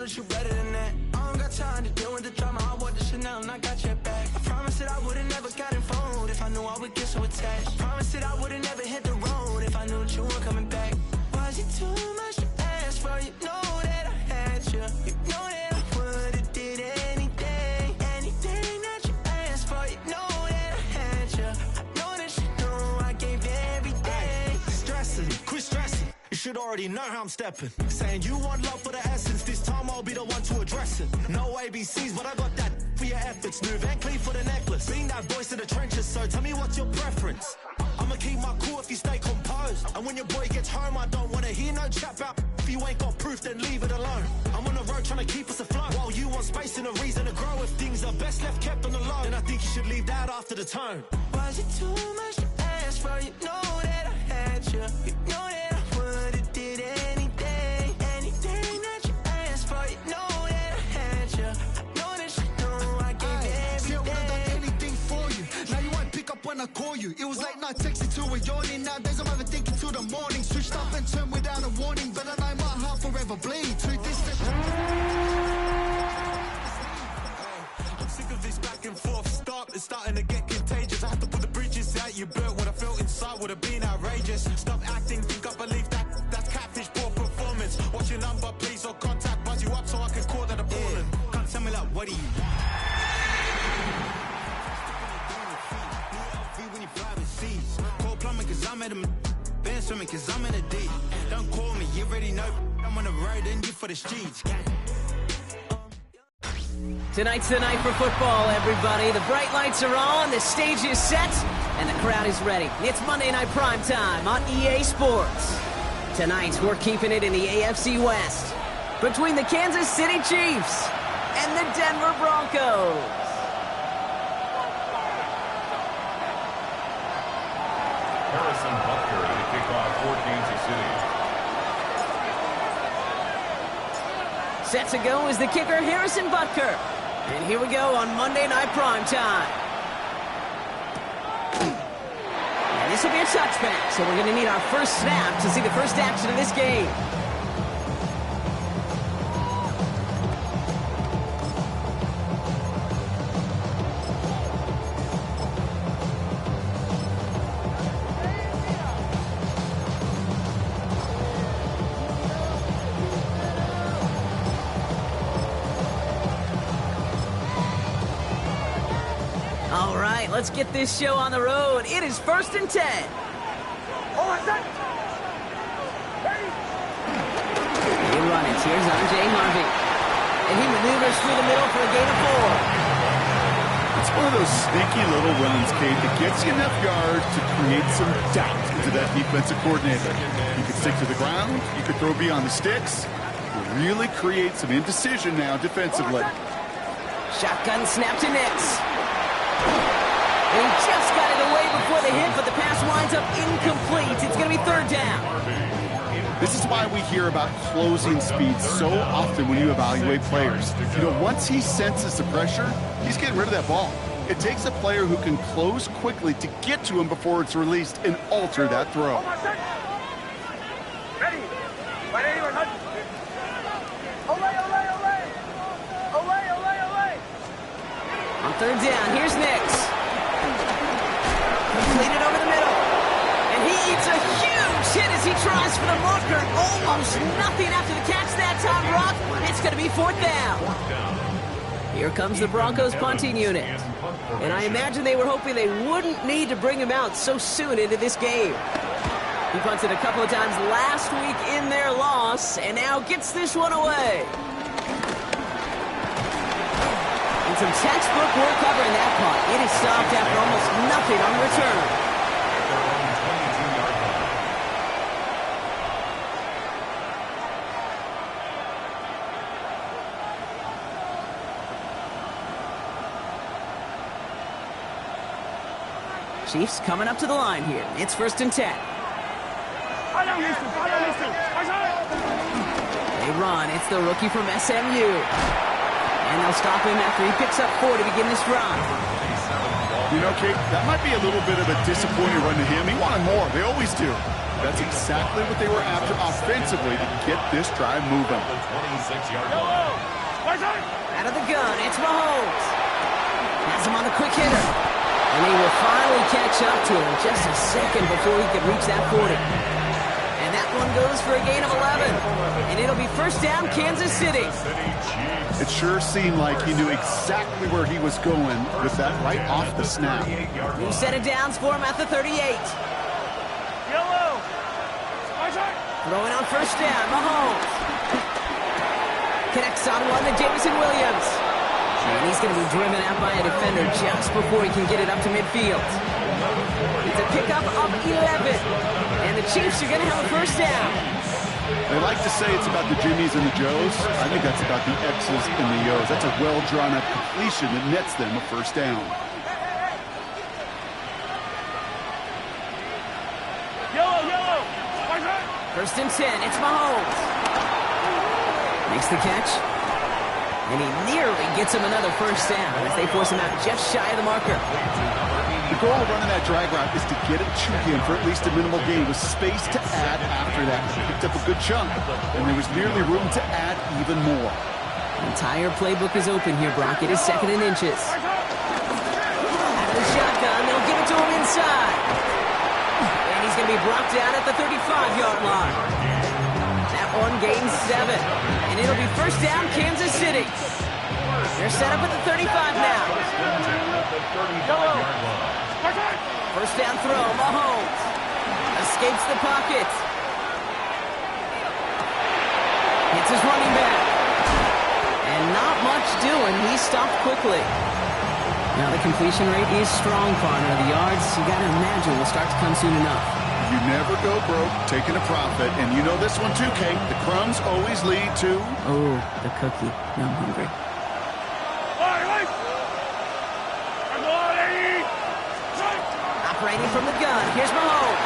that you better than that. I don't got time to deal with the drama. I want the Chanel and I got your back. I promise that I would've never gotten phoned if I knew I would get so attached. Promise that I would've never hit the road if I knew that you weren't coming back. Was it too much to ask for? You know that I had you. You know that I would've did anything, anything that you asked for. You know that I had you. I know that you know I gave everything. Stressing, quit stressing. You should already know how I'm stepping. Saying you want love for the essence. This time I'll be the one to address it. No ABCs, but I got that for your efforts. New Van Cleef for the necklace. Being that voice in the trenches, so tell me what's your preference. I'ma keep my cool if you stay composed. And when your boy gets home, I don't wanna hear no chat about. If you ain't got proof, then leave it alone. I'm on the road trying to keep us afloat. While you want space and a reason to grow. If things are best left kept on the low, then I think you should leave that after the tone. Was it too much to ask for? You know that I had you. You know that I would've did anything, anything that you asked for. You know that I had you. I know that you know I gave everything. See, I would've done anything for you. Now you won't pick up when I call you. It was late night texting till we're yawning. Nowadays I'm overthinking till the morning. Switched up and turned without a warning, but I know my heart forever bleeds. Too distant. I'm sick of this back and forth. Stop, it's starting to get contagious. I have to put the bridges out you built. What I felt inside would have been outrageous. Stop acting, think I believe that. That's catfish, poor performance. What's your number, please, or contact? Buzz you up so I can call that appalling. Can't tell me like, what do you want? When you fly overseas, call plumbing cause I'm at a band swimming cause I'm in a deep. Don't call me, you already know I'm on the road and you for the streets. Tonight's the night for football, everybody. The bright lights are on, the stage is set, and the crowd is ready. It's Monday Night Prime Time on EA Sports. Tonight, we're keeping it in the AFC West between the Kansas City Chiefs and the Denver Broncos. Harrison-Butker to kick off for Kansas City. Set to go is the kicker, Harrison-Butker. And here we go on Monday Night Prime Time. And this will be a touchback, so we're going to need our first snap to see the first action of this game. All right, let's get this show on the road. It is 1st and 10. He run it. Here's R.J. Harvey. And he maneuvers through the middle for a gain of 4. It's one of those sneaky little runs, Kate, that gets you enough yards to create some doubt into that defensive coordinator. You can stick to the ground. You can throw beyond the sticks. You really create some indecision now defensively. Shotgun snap to Nix. And he just got it away before the hit, but the pass winds up incomplete. It's going to be 3rd down. This is why we hear about closing speed so often when you evaluate players. You know, once he senses the pressure, he's getting rid of that ball. It takes a player who can close quickly to get to him before it's released and alter that throw. On 3rd down, here's Nix. Completed over the middle. And he eats a huge hit as he tries for the marker. Almost nothing after the catch that time, Rock. It's going to be 4th down. Here comes the Broncos punting unit. And I imagine they were hoping they wouldn't need to bring him out so soon into this game. He punted a couple of times last week in their loss, and now gets this one away. And some textbook work covering that punt. It is stopped after almost nothing on return. Chiefs coming up to the line here. It's 1st and 10. They run. It's the rookie from SMU. And they'll stop him after he picks up 4 to begin this drive. You know, Kate, that might be a little bit of a disappointing run to him. He wanted more. They always do. That's exactly what they were after offensively to get this drive moving. Out of the gun, it's Mahomes. Has him on the quick hitter. And he will finally catch up to him just a second before he could reach that 40. And that one goes for a gain of 11. And it'll be first down, Kansas City. It sure seemed like he knew exactly where he was going with that right off the snap. New set of downs for him at the 38. Throwing on first down, Mahomes. Connects on one to Jameson Williams. And he's going to be driven out by a defender just before he can get it up to midfield. It's a pickup of 11. And the Chiefs are going to have a first down. They like to say it's about the Jimmies and the Joes. I think that's about the X's and the O's. That's a well-drawn-up completion that nets them a first down. First and 10, it's Mahomes. Makes the catch. And he nearly gets him another first down as they force him out just shy of the marker. The goal of running that drag route is to get it to him for at least a minimal gain with space to add after that. He picked up a good chunk, and there was nearly room to add even more. The entire playbook is open here, Brock. It is second and inches. Out of the shotgun, they'll give it to him inside. And he's going to be brought down at the 35-yard line. That one gains 7. And it'll be first down, Kansas City. They're set up at the 35 now. First down throw, Mahomes. Escapes the pocket. Hits his running back. And not much doing. He stopped quickly. Now the completion rate is strong, partner. The yards, you got to imagine, will start to come soon enough. You never go broke taking a profit, and you know this one too, Kate. The crumbs always lead to... Oh, the cookie. Now I'm hungry. Operating from the gun. Here's Mahomes.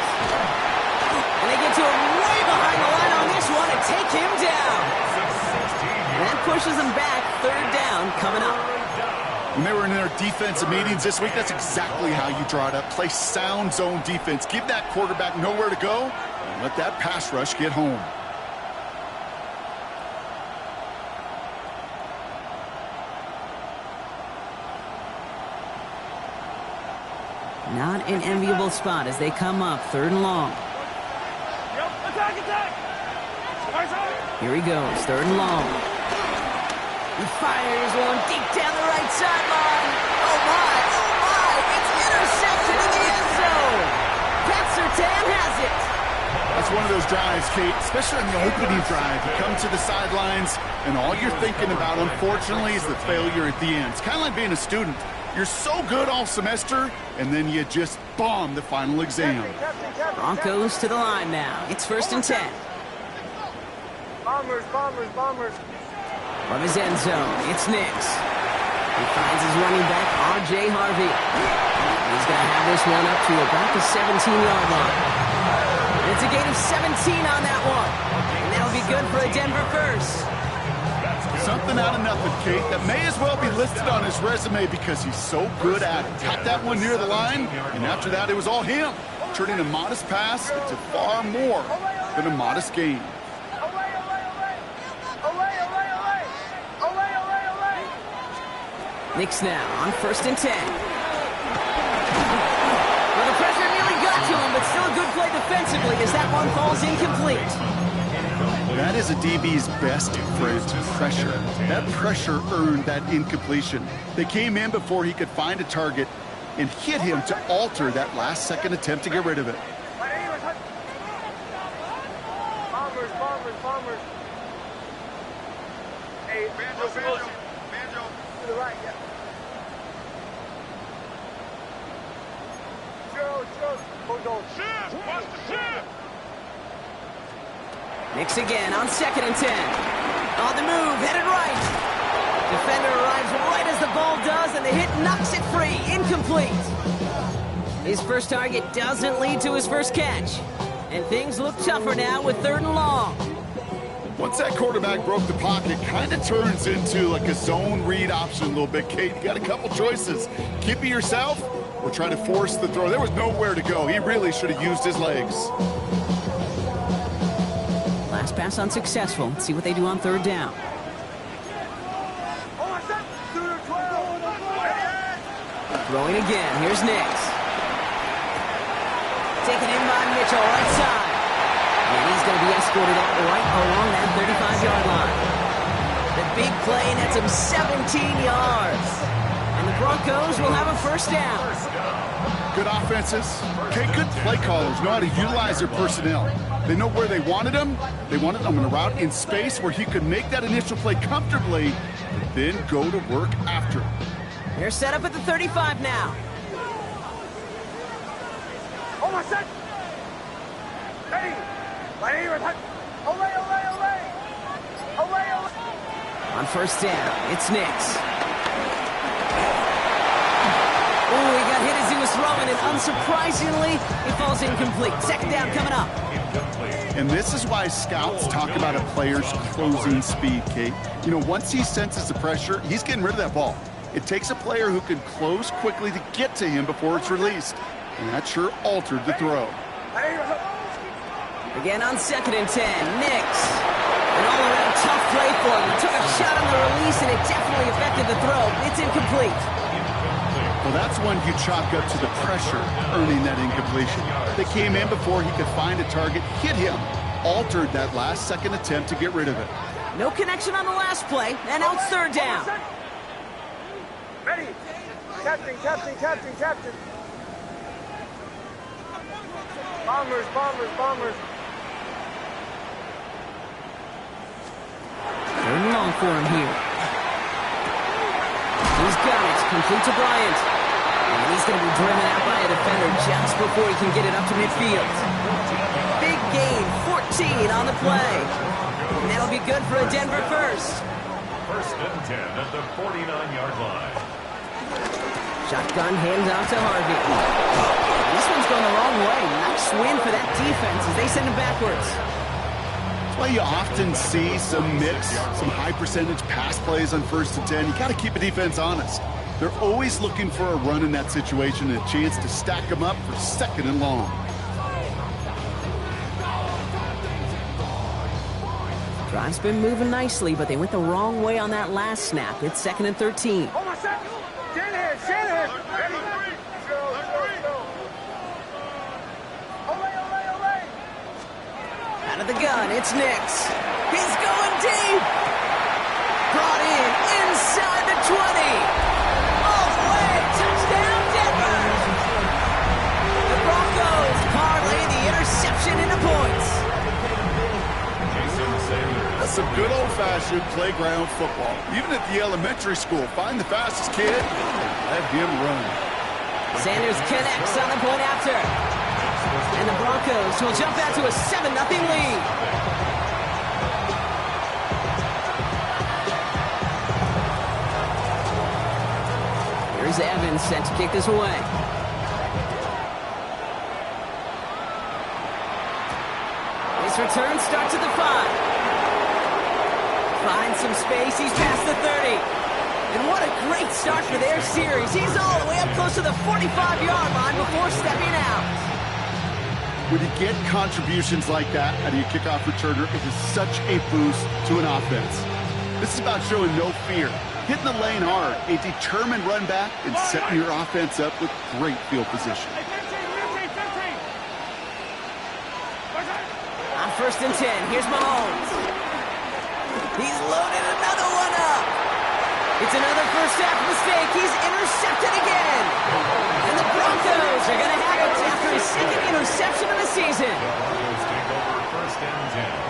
And they get to him way behind the line on this one and take him down. And that pushes him back. Third down coming up. When they were in their defensive meetings this week, that's exactly how you draw it up. Play sound zone defense. Give that quarterback nowhere to go, and let that pass rush get home. Not an enviable spot as they come up. Third and long. Here he goes. Third and long. He fires one deep down the right sideline. Oh, my. It's intercepted in the end zone. Pat Surtain has it. That's one of those drives, Kate, especially on the opening drive. You come to the sidelines, and all you're thinking about, unfortunately, is the failure at the end. It's kind of like being a student. You're so good all semester, and then you just bomb the final exam. Broncos to the line now. It's first and 10. Bombers. From his end zone, it's Nix. He finds his running back, R.J. Harvey. He's going to have this one up to about the 17-yard line. And it's a gain of 17 on that one. And that'll be good for a Denver first. Something out of nothing, Kate, that may as well be listed on his resume because he's so good at it. Tapped that one near the line, and after that, it was all him. Turning a modest pass into far more than a modest gain. Knicks now on first and 10. Well, the pressure nearly got to him, but still a good play defensively as that one falls incomplete. That is a DB's best friend, pressure. That pressure earned that incompletion. They came in before he could find a target and hit him to alter that last-second attempt to get rid of it. Bombers. Hey, Banjo. To the right, yeah. Shift! Watch the shift! Knicks again on second and 10. On the move, headed right. Defender arrives right as the ball does, and the hit knocks it free. Incomplete. His first target doesn't lead to his first catch. And things look tougher now with third and long. Once that quarterback broke the pocket, kind of turns into like a zone read option a little bit, Kate. You got a couple choices. Keep it yourself or try to force the throw. There was nowhere to go. He really should have used his legs. pass unsuccessful. Let's see what they do on third down. Throwing again. Here's Nix. Taken in by Mitchell, right side. And he's going to be escorted out right along that 35-yard line. The big play nets him 17 yards. And the Broncos will have a first down. Good offenses. Okay, good play callers know how to utilize their personnel. They know where they wanted him. They wanted him in a route in space where he could make that initial play comfortably, and then go to work after it. They're set up at the 35 now. Oh, my son! Ready! Ready! Away, away, away! Away, away! On first down, it's Nix. Oh, he got hit as he was throwing, and unsurprisingly, it falls incomplete. Second down coming up. And this is why scouts talk about a player's closing speed, Kate. You know, once he senses the pressure, he's getting rid of that ball. It takes a player who can close quickly to get to him before it's released. And that sure altered the throw. Again on 2nd and 10, Nix. An all-around tough play for him. He took a shot on the release, and it definitely affected the throw. It's incomplete. Well, that's one you chalk up to the pressure earning that incompletion. They came in before he could find a target, hit him, altered that last-second attempt to get rid of it. No connection on the last play, and now it's third down. Ready! Captain, captain, captain, captain! Bombers, bombers, bombers! Third and long for him here. He's got it, complete to Bryant. And he's going to be driven out by a defender just before he can get it up to midfield. Big gain, 14 on the play. And that'll be good for a Denver first. First and 10 at the 49-yard line. Shotgun handoff to Harvey. This one's going the wrong way. Nice win for that defense as they send him backwards. That's why you often see some mix, some high-percentage pass plays on 1st and 10. You got to keep a defense honest. They're always looking for a run in that situation and a chance to stack them up for 2nd and long. Drive's been moving nicely, but they went the wrong way on that last snap. It's 2nd and 13. Oh, my son! Shanahan, Shanahan! Ready! Go, go, go! Away, away, away! Out of the gun, it's Nix. He's going deep. Brought in inside the 20. All the way, touchdown Denver. The Broncos parlay the interception into points. That's some good old-fashioned playground football. Even at the elementary school, find the fastest kid and let him run. Sanders connects on the point after. And the Broncos will jump out to a 7-0 lead. Here's Evans set to kick this away. This return starts at the 5. Finds some space, he's past the 30. And what a great start for their series. He's all the way up close to the 45-yard line before stepping out. When you get contributions like that out of your kickoff returner, it is such a boost to an offense. This is about showing no fear, hitting the lane hard, a determined run back, and setting your offense up with great field position. On 1st and 10, here's Mahomes. He's loaded another one up. It's another first half mistake. He's intercepted again. And the Broncos are going to have it after his 2nd interception of the season.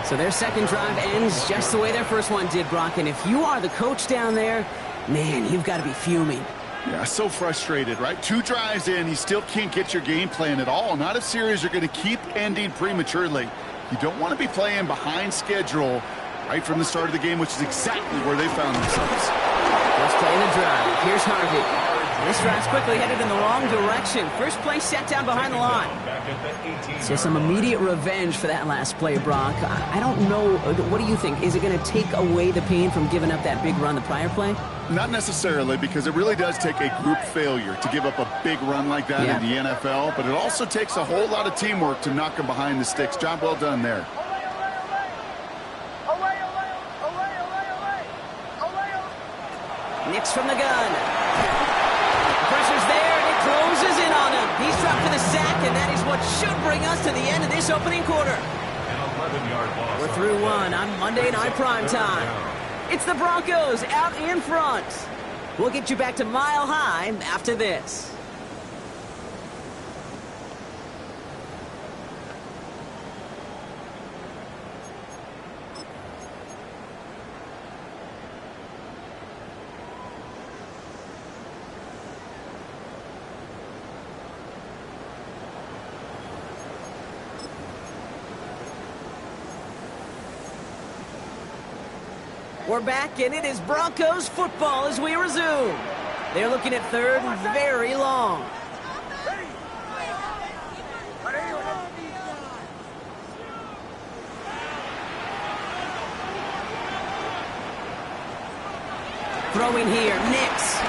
So their 2nd drive ends just the way their first one did, Brock. And if you are the coach down there, man, you've got to be fuming. Yeah, so frustrated, right? 2 drives in, you still can't get your game plan at all. Not if series are going to keep ending prematurely. You don't want to be playing behind schedule right from the start of the game, which is exactly where they found themselves. First play in the drive. Here's Harvey. This drive's quickly headed in the wrong direction. First play set down behind the line. So some immediate revenge for that last play, Brock. I don't know. What do you think? Is it going to take away the pain from giving up that big run the prior play? Not necessarily, because it really does take a group failure to give up a big run like that in the NFL, but it also takes a whole lot of teamwork to knock them behind the sticks. Job well done there. Nix from the gun. Pressure's there, and it closes in on him. He's dropped for the sack, and that is what should bring us to the end of this opening quarter. An 11-yard loss. We're through one on Monday Night Primetime. It's the Broncos out in front. We'll get you back to Mile High after this. We're back, and it is Broncos football as we resume. They're looking at third and very long. Throwing here, Nix.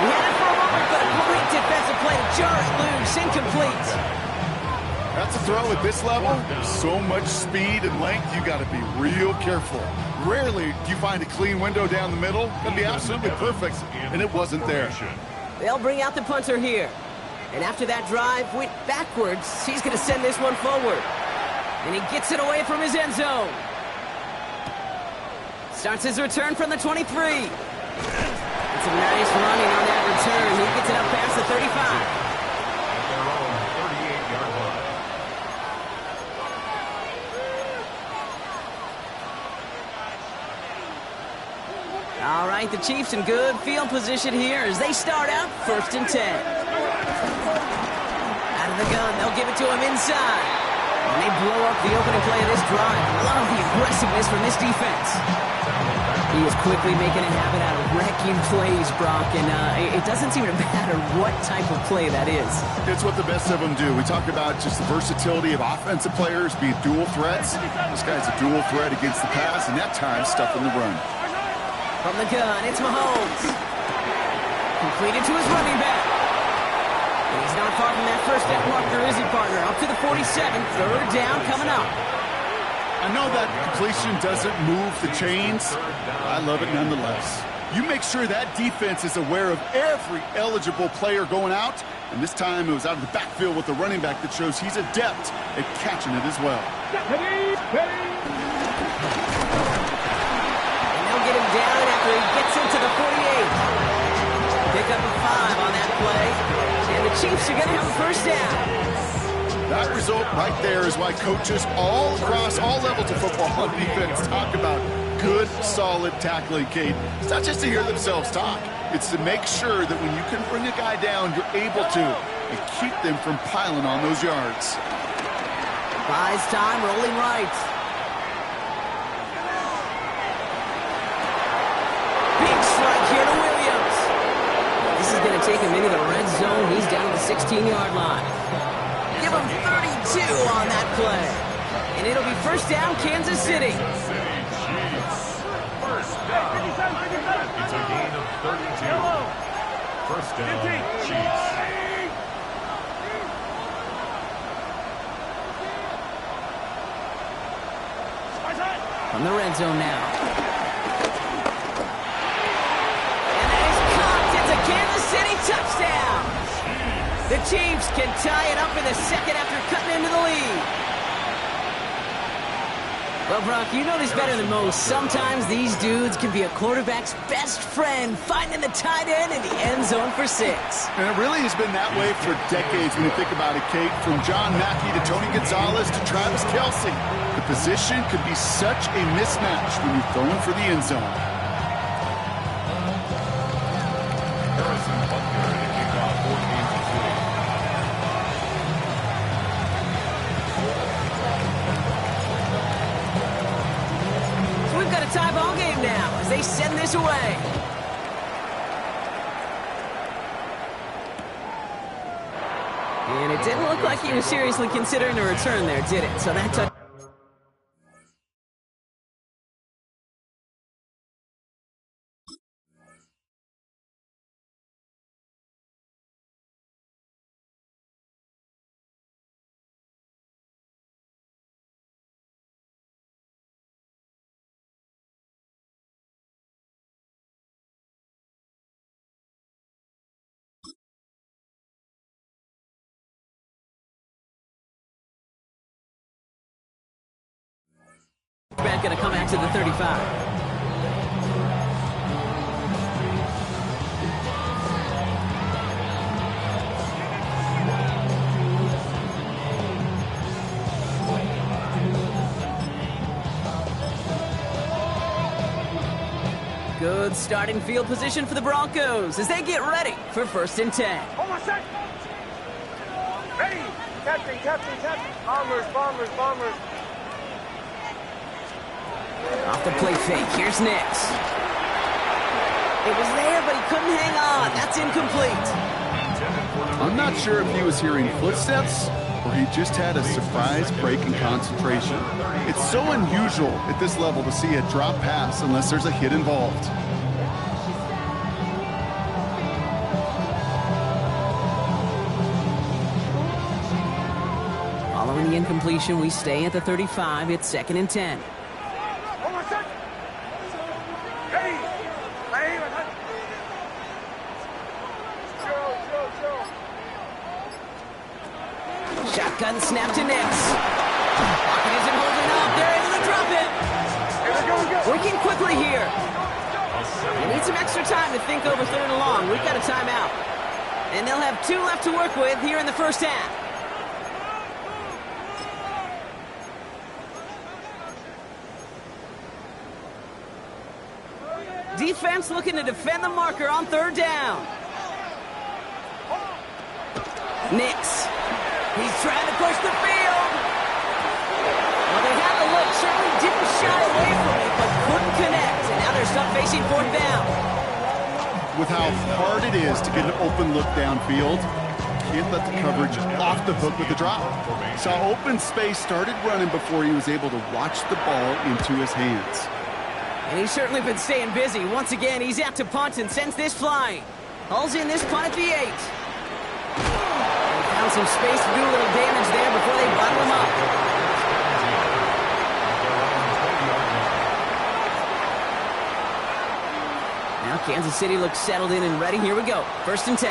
We had it for a moment, but a great defensive play to jar it loose, incomplete. That's a throw at this level. So much speed and length, you got to be real careful. Rarely do you find a clean window down the middle. It'd be absolutely perfect, and it wasn't there. They'll bring out the punter here. And after that drive went backwards, he's going to send this one forward. And he gets it away from his end zone. Starts his return from the 23. It's a nice running on that return. He gets it up past the 35. All right, the Chiefs in good field position here as they start out 1st and 10. Out of the gun, they'll give it to him inside. And they blow up the opening play of this drive. Love the aggressiveness from this defense. He is quickly making a habit out of wrecking plays, Brock, and it doesn't seem to matter what type of play that is. It's what the best of them do. We talk about just the versatility of offensive players being dual threats. This guy's a dual threat against the pass, and at times stuffing the run. From the gun, it's Mahomes. Completed to his running back. And he's not far from that first down marker, is he, partner? Up to the 47, 3rd down coming up. I know that completion doesn't move the chains. I love it nonetheless. You make sure that defense is aware of every eligible player going out. And this time it was out of the backfield with the running back that shows he's adept at catching it as well. Get him down after he gets into the 48. Pick up a 5 on that play. And the Chiefs are going to have a first down. That result right there is why coaches all across all levels of football on defense talk about good, solid tackling, Kate. It's not just to hear themselves talk. It's to make sure that when you can bring a guy down, you're able to and keep them from piling on those yards. Buys time, rolling right. Big strike here to Williams. This is going to take him into the red zone. He's down to the 16-yard line. Give him 32 on that play. And it'll be first down, Kansas City. First down. It's a gain of 32. First down, Chiefs. From the red zone now. And that is caught. It's a Kansas City touchdown. The Chiefs can tie it up in the second after cutting into the lead. Well, Brock, you know this better than most. Sometimes these dudes can be a quarterback's best friend, finding the tight end in the end zone for 6. And it really has been that way for decades when you think about it, Kate. From John Mackey to Tony Gonzalez to Travis Kelce. The position could be such a mismatch when you're throwing for the end zone. Harrison Butker to kick off for Kansas City. So we've got a tie ball game now as they send this away. And it didn't look like he was seriously considering a return there, did it? So that touch. that going to come out to the 35? Good starting field position for the Broncos as they get ready for 1st and 10. Hold on a sec. Ready. Captain. Bombers. Off the play fake, here's Nix. It was there, but he couldn't hang on. That's incomplete. I'm not sure if he was hearing footsteps or he just had a surprise break in concentration. It's so unusual at this level to see a drop pass unless there's a hit involved. Following the incompletion, we stay at the 35. It's 2nd and 10. Hold on a sec. Ready. Chill. Shotgun snap to Nix. Pocket isn't holding up. They're able to drop it. Here we go. Working quickly here. They need some extra time to think over 3rd and long. We've got a timeout. And they'll have 2 left to work with here in the 1st half. Defense looking to defend the marker on 3rd down. Nix. He's trying to push the field. Well, they had the look. Certainly didn't shy away from it, but couldn't connect. And now they're stuck facing 4th down. With how hard it is to get an open look downfield, can't let the coverage off the hook with the drop. Saw open space, started running before he was able to watch the ball into his hands. And he's certainly been staying busy. Once again, he's out to punt and sends this flying. Hauls in this punt at the 8. Found some space to do a little damage there before they bottle him up. Now Kansas City looks settled in and ready. Here we go. 1st and 10.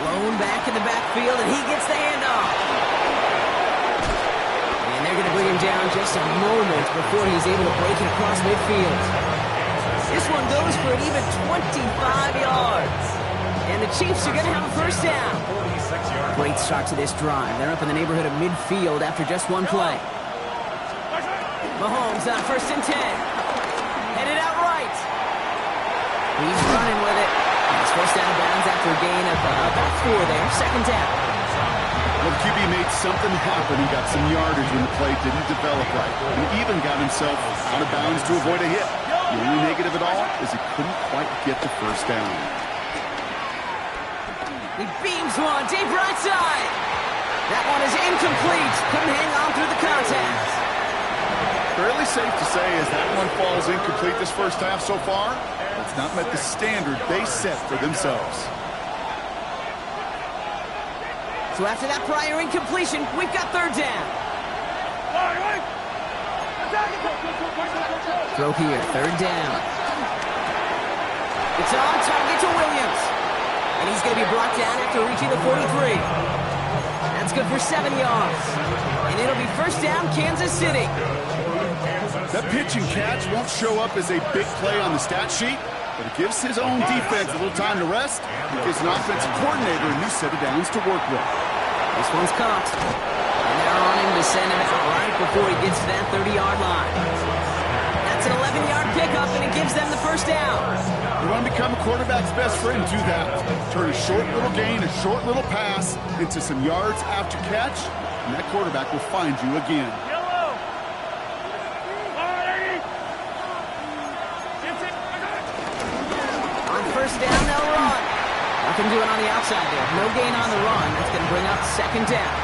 Blown back in the backfield, and he gets the handoff. And they're going to bring him down just a moment before he's able to break it across midfield. This one goes for an even 25 yards. And the Chiefs are going to have a 1st down. Great start to this drive. They're up in the neighborhood of midfield after just 1 play. Mahomes on 1st and 10. Headed out right. He's running with it. He's forced out of bounds after a gain of about 4 there. 2nd down. Well, QB made something happen. He got some yardage when the play didn't develop right. He even got himself out of bounds to avoid a hit. The only negative at all is he couldn't quite get the 1st down. He beams one deep right side. That one is incomplete. Couldn't hang on through the contact. Fairly safe to say as that one falls incomplete this 1st half so far, it's not met the standard they set for themselves. So after that prior incompletion, we've got 3rd down. Throw here, 3rd down. It's on target to Williams. And he's going to be brought down after reaching the 43. That's good for 7 yards. And it'll be 1st down, Kansas City. That pitch and catch won't show up as a big play on the stat sheet, but it gives his own defense a little time to rest. It gives an offensive coordinator a new set of downs to work with. This one's caught. And they're on him to send him out right before he gets to that 30-yard line. That's an 11-yard pickup, and it gives them the 1st down. You want to become a quarterback's best friend, do that. Turn a short little gain, a short little pass into some yards after catch, and that quarterback will find you again. On 1st down, they'll run. Nothing doing on the outside there. No gain on the run. That's going to bring up 2nd down.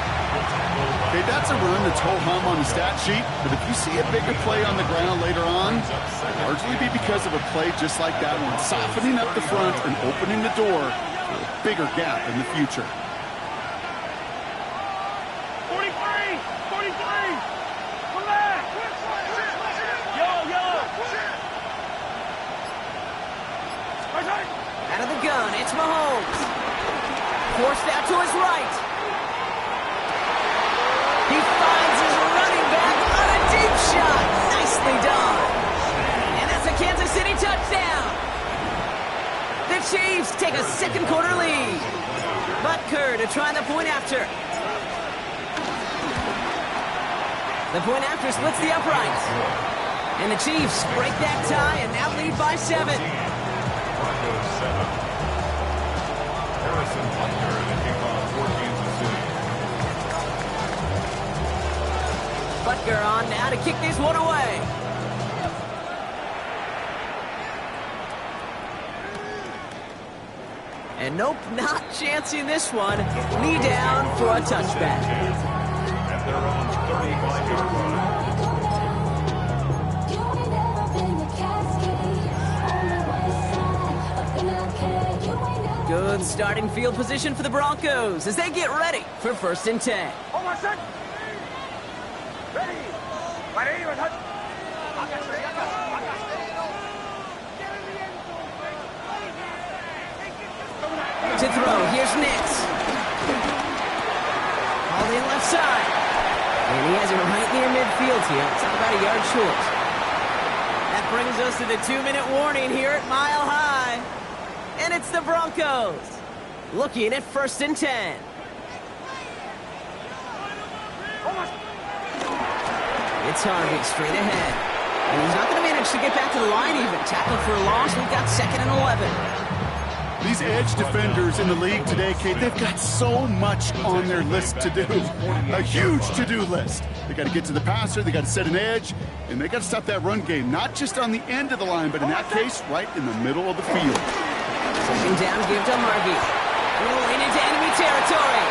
Okay, that's a run that's ho-hum on the stat sheet, but if you see a bigger play on the ground later on, it'll largely be because of a play just like that one, softening up the front and opening the door for a bigger gap in the future. 43! Come back! Yellow! Out of the gun, it's Mahomes. Forced out to his right. He finds his Chiefs take a second quarter lead. Butker to try the point after. The point after splits the uprights. And the Chiefs break that tie and now lead by 7. Broncos 7. Harrison Butker in the kickoff for Kansas City. Butker on now to kick this one away. And nope, not chancing this one. Knee down for a touchback. At their own 35-yard line. Good starting field position for the Broncos as they get ready for 1st and 10. To throw, here's Nix. All in left side. And he has it right near midfield here. It's about a yard short. That brings us to the 2-minute warning here at Mile High. And it's the Broncos looking at 1st and 10. It's Harvey straight ahead. And he's not going to manage to get back to the line even. Tackled for a loss. We've got 2nd and 11. These edge defenders in the league today, Kate, they've got so much on their list to do. A huge to-do list. They got to get to the passer, they got to set an edge, and they got to stop that run game, not just on the end of the line, but in that case, right in the middle of the field. Second down, give to Harvey. Rolling into enemy territory.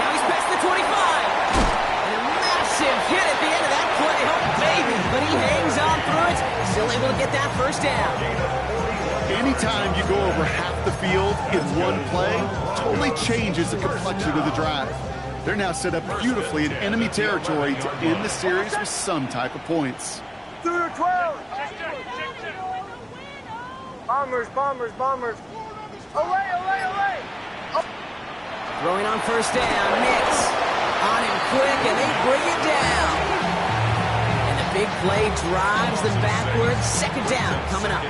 Now he's past the 25. And a massive hit at the end of that play. Oh, baby. But he hangs on through it. Still able to get that 1st down. Anytime you go over half the field in one play, totally changes the complexion of the drive. They're now set up beautifully in enemy territory to end the series with some type of points. 2 to 12. Bombers. Away. Throwing on 1st down. Nix on him quick, and they bring it down. And the big play drives them backwards. 2nd down coming up.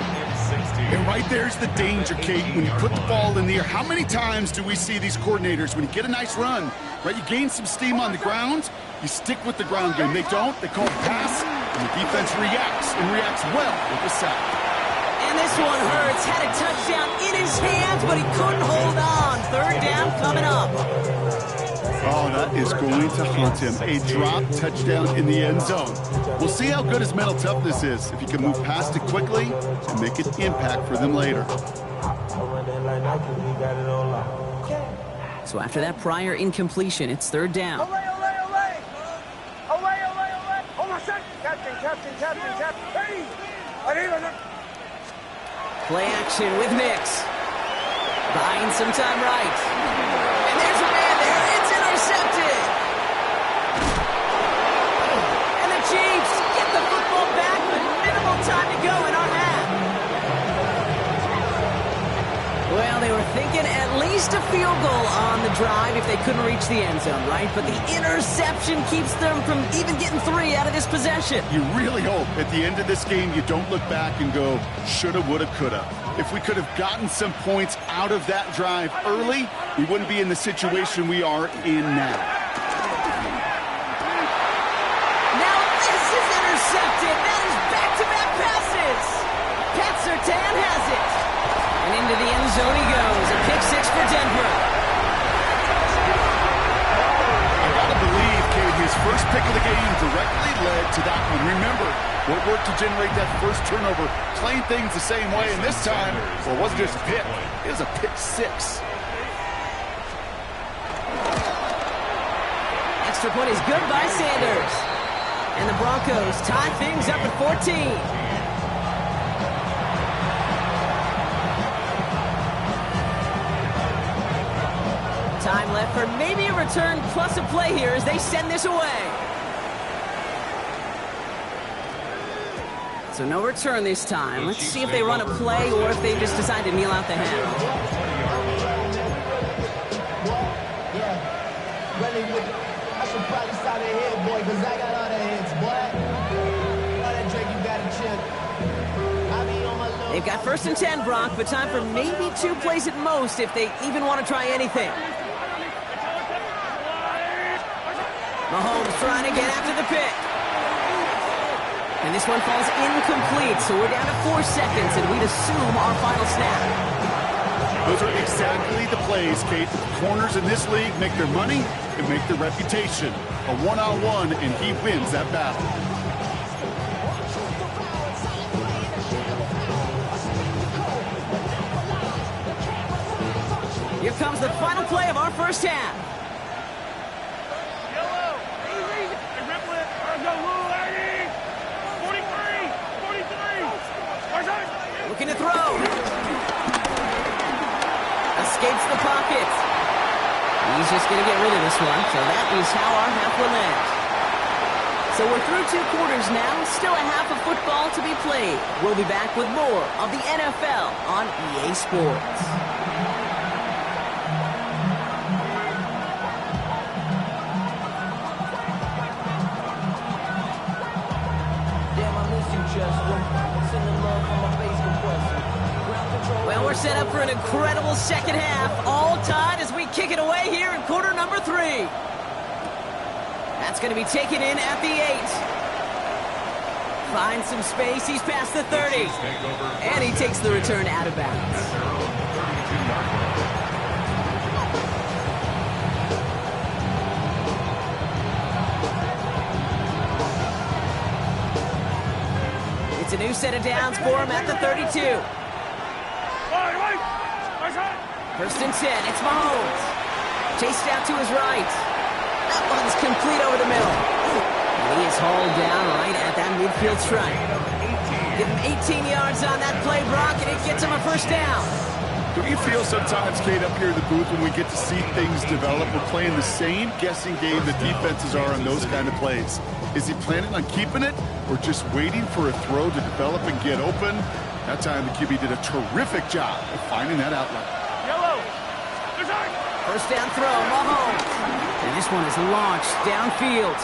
And right there's the danger, Kate, when you put the ball in the air. How many times do we see these coordinators, when you get a nice run, right, you gain some steam on the ground, you stick with the ground game. They don't, they call pass, and the defense reacts, and reacts well with the sack. And this one hurts. Had a touchdown in his hands, but he couldn't hold on. 3rd down coming up. Oh, that is going to haunt him. A drop touchdown in the end zone. We'll see how good his mental toughness is, if he can move past it quickly and make an impact for them later. So after that prior incompletion, it's 3rd down. Away. Oh, my son. Captain. Hey. Play action with Nix. Buying some time right. And there's a man there. It's intercepted. And the Chiefs get the football back with minimal time to go in our half. Well, they were thinking at least a field goal on the drive if they couldn't reach the end zone, right? But the interception keeps them from even getting 3 out of this possession. You really hope at the end of this game you don't look back and go, shoulda, woulda, coulda. If we could have gotten some points out of that drive early, we wouldn't be in the situation we are in now. Now this is intercepted. That is back-to-back passes. Pat Surtain has it. And into the end zone he goes. A pick 6 for Denver. I gotta believe, Kate, his first pick of the game directly led to that one. Remember, what worked to generate that first turnover, playing things the same way, and this time, well, it wasn't just a pick, it was a pick 6. Extra point is good by Sanders. And the Broncos tie things up at 14. Time left for maybe a return plus a play here as they send this away. So no return this time. Let's see if they run a play or if they just decide to kneel out the hand. I should probably stop that head, boy, because I got all the heads, boy. All that Drake, you got a chip. I be on my little They've got 1st and 10, Brock, but time for maybe 2 plays at most if they even want to try anything. Mahomes trying to get after the pick. And this one falls incomplete, so we're down to 4 seconds, and we'd assume our final snap. Those are exactly the plays, Kate. Corners in this league make their money and make their reputation. A one-on-one, and he wins that battle. Here comes the final play of our first half. Looking to throw. Escapes the pocket. He's just going to get rid of this one, so that is how our half will end. So we're through 2 quarters now, still a half of football to be played. We'll be back with more of the NFL on EA Sports. Well, we're set up for an incredible second half. All tied as we kick it away here in quarter number 3. That's going to be taken in at the 8. Finds some space. He's past the 30. And he takes the return out of bounds. It's a new set of downs for him at the 32. 1st and 10, it's Mahomes. Chased out to his right. That one's complete over the middle. And he is hauled down right at that midfield stripe. Give him 18 yards on that play, Brock, and it gets him a 1st down. Do you feel sometimes, Kate, up here in the booth when we get to see things develop, we're playing the same guessing game the defenses are on those kind of plays? Is he planning on keeping it or just waiting for a throw to develop and get open? That time the QB did a terrific job of finding that outlet. 1st down throw, Mahomes. And this one is launched downfield.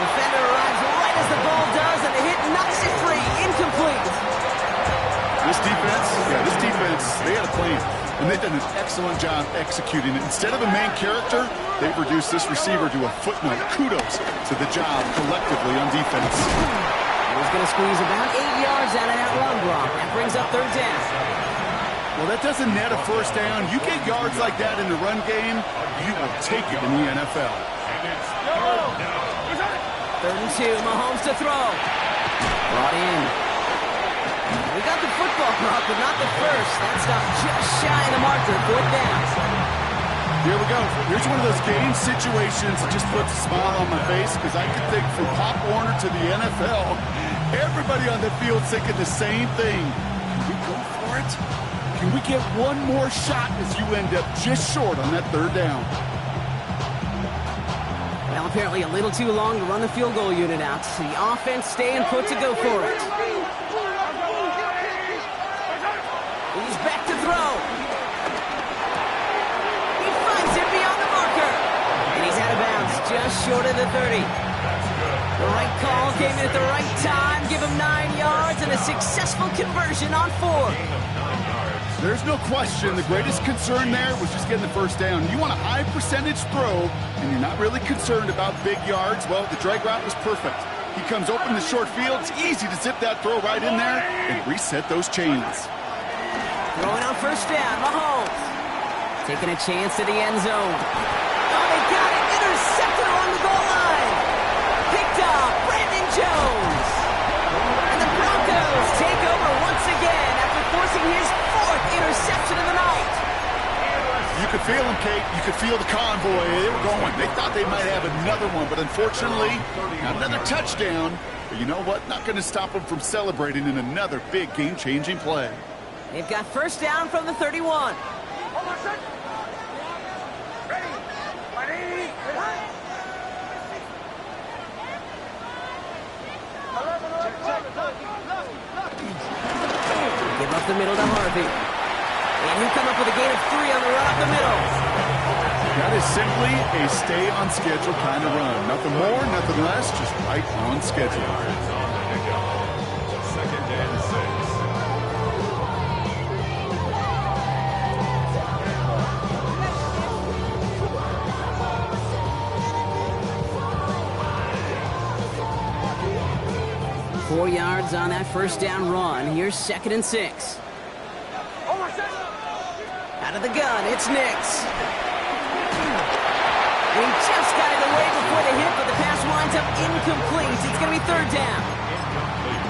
Defender arrives right as the ball does, and the hit knocks it free. Incomplete. This defense, they had a plan, and they've done an excellent job executing it. Instead of a main character, they've reduced this receiver to a footnote. Kudos to the job collectively on defense. He's going to squeeze about 8 yards out of that run block. That brings up 3rd down. Well, that doesn't net a 1st down. You get yards like that in the run game, you will take it in the NFL. 3rd and 2, Mahomes to throw. Brought in. We got the football, Brock, but not the 1st. That stop just shy of the marker. 4th down. Here we go. Here's one of those game situations that just puts a smile on my face because I can think from Pop Warner to the NFL, everybody on the field thinking the same thing. Can we go for it? Can we get one more shot as you end up just short on that 3rd down? Well, apparently a little too long to run the field goal unit out. The offense staying put to go for it. He's back to throw. He finds it beyond the marker. And he's out of bounds, just short of the 30. The right call came in at the right time. Give him 9 yards and a successful conversion on 4. There's no question the greatest concern there was just getting the 1st down. You want a high percentage throw, and you're not really concerned about big yards. Well, the drag route was perfect. He comes open the short field. It's easy to zip that throw right in there and reset those chains. Throwing on 1st down, Mahomes. Taking a chance to the end zone. Oh, they got it. Intercepted along the goal line. Picked off Brandon Jones. And the Broncos take over once again after forcing his 4th interception of the night. You could feel them, Kate. You could feel the convoy. They were going. They thought they might have another one, but unfortunately, not another touchdown. But you know what? Not going to stop them from celebrating in another big game-changing play. They've got 1st down from the 31. Give up the middle to Harvey. And he'll come up with a gain of 3 on the run up the middle. That is simply a stay-on-schedule kind of run. Nothing more, nothing less, just right on schedule. 4 yards on that first down run. Here's 2nd and 6. Out of the gun, it's Nix. And he just got it away before the hit, but the pass winds up incomplete. It's going to be 3rd down. Incomplete.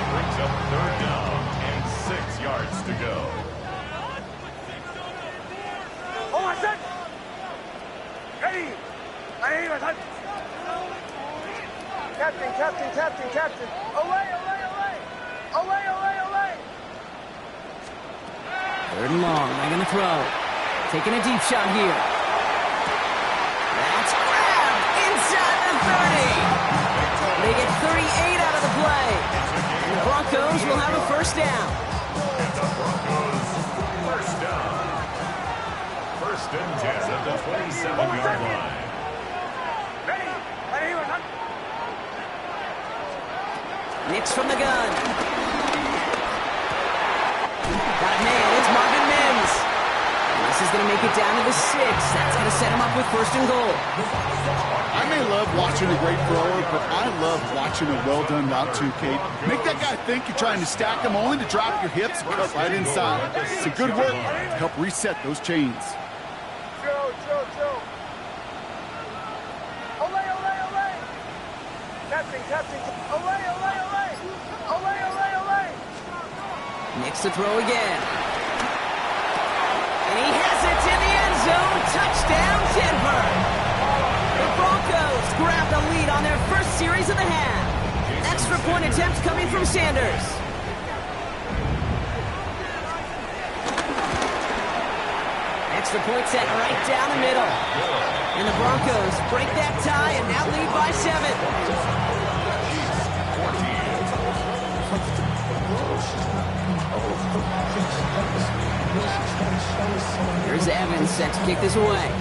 Brings up 3rd down and 6 yards to go. Captain. Away. 3rd and long, they're going to throw. Taking a deep shot here. That's grabbed inside the 30. They get 38 out of the play. And the Broncos will have a 1st down. And the Broncos, 1st down. 1st and 10 at the 27-yard line. Nix from the gun. Got a man, it's Marvin Mims. And this is going to make it down to the 6. That's going to set him up with 1st and goal. I may love watching a great thrower, but I love watching a well-done route too, Kate. Make that guy think you're trying to stack him only to drop your hips and cut right inside. It's a good work to help reset those chains. Joe. Away. Captain. Away. Nix to throw again. And he has it in the end zone. Touchdown, Denver. The Broncos grab the lead on their 1st series of the half. Extra point attempt coming from Sanders. Extra point set right down the middle. And the Broncos break that tie and now lead by 7. Here's Evans set to kick this away.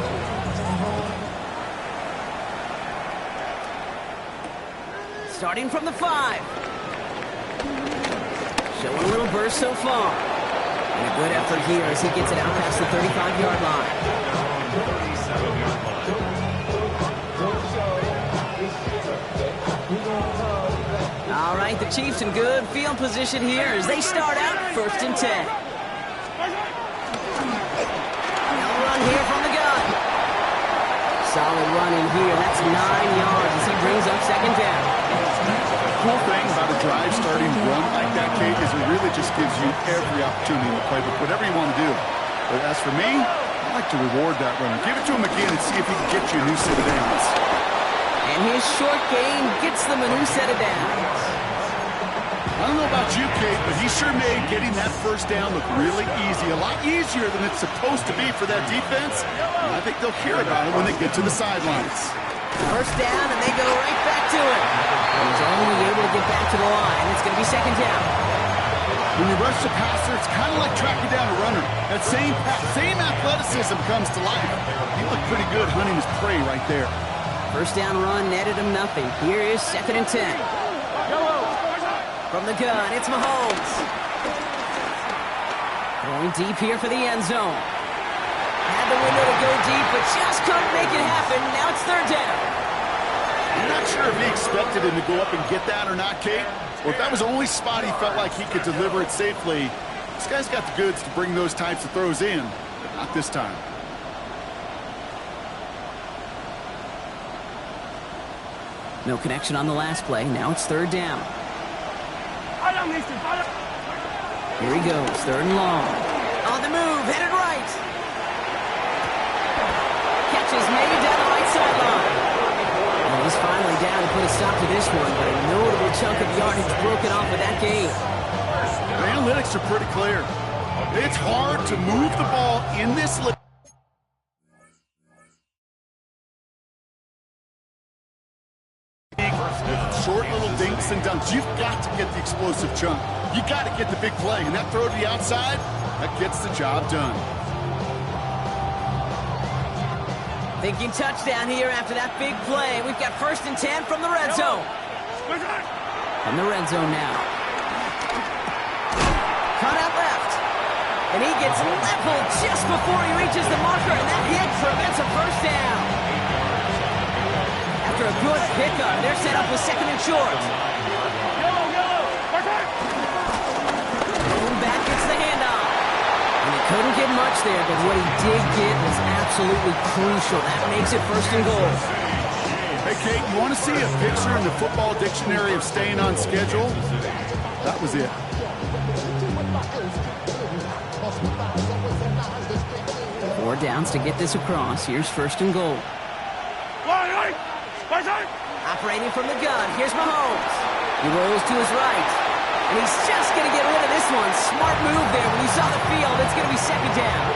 Starting from the 5. Showing a little burst so far. And a good effort here as he gets it out past the 35-yard line. 37-yard line. All right, the Chiefs in good field position here as they start out 1st and 10. Here from the gun. Solid run in here. That's 9 yards as he brings up 2nd down. The cool thing about a drive starting run like that, Kate, is it really just gives you every opportunity in the playbook, whatever you want to do. But as for me, I like to reward that runner. Give it to him again and see if he can get you a new set of downs. And his short gain gets them a new set of downs. I don't know about you, Kate, but he sure made getting that 1st down look really easy. A lot easier than it's supposed to be for that defense. And I think they'll hear about it when they get to the sidelines. 1st down, and they go right back to it. And he's only able to get back to the line. It's going to be 2nd down. When you rush the passer, it's kind of like tracking down a runner. That same athleticism comes to life. He looked pretty good hunting his prey right there. 1st down run netted him nothing. Here is 2nd and 10. From the gun, it's Mahomes. Going deep here for the end zone. Had the window to go deep, but just couldn't make it happen. Now it's 3rd down. I'm not sure if he expected him to go up and get that or not, Kate. Or if that was the only spot he felt like he could deliver it safely. This guy's got the goods to bring those types of throws in, but not this time. No connection on the last play. Now it's 3rd down. Here he goes, 3rd and long. On the move, headed right. Catches made down the right sideline. And he's finally down to put a stop to this one, but a notable chunk of yardage broken off with that game. The analytics are pretty clear. It's hard to move the ball in this league. Short little dinks and dunks. You've got to get the explosive chunk. You got to get the big play, and that throw to the outside, that gets the job done. Thinking touchdown here after that big play. We've got 1st and 10 from the red zone. From the red zone now. Cut out left. And he gets leveled just before he reaches the marker, and that hit prevents a 1st down. After a good pickup, they're set up with 2nd and short. much there, but what he did get was absolutely crucial. That makes it 1st and goal. Hey, Kate, you want to see a picture in the football dictionary of staying on schedule? That was it. 4 downs to get this across. Here's 1st and goal. Operating from the gun. Here's Mahomes. He rolls to his right. And he's just going to get rid of this one. Smart move there. When he saw the field, it's going to be 2nd down.